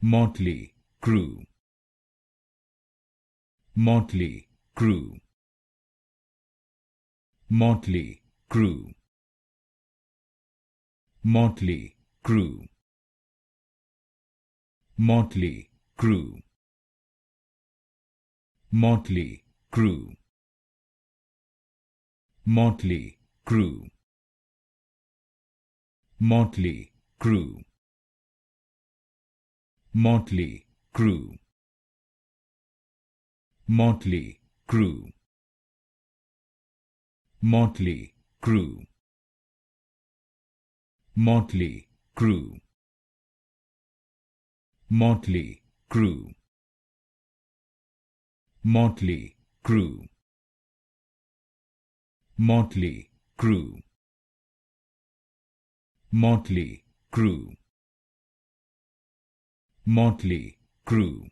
Motley Crue. Motley Crue. Motley Crue. Motley Crue. Motley Crue. Motley Crue. Motley Crue. Motley Crue. Motley Crue. Motley Crue. Motley Crue. Motley Crue. Motley Crue. Motley Crue. Motley Crue. Motley Crue. Motley Crue.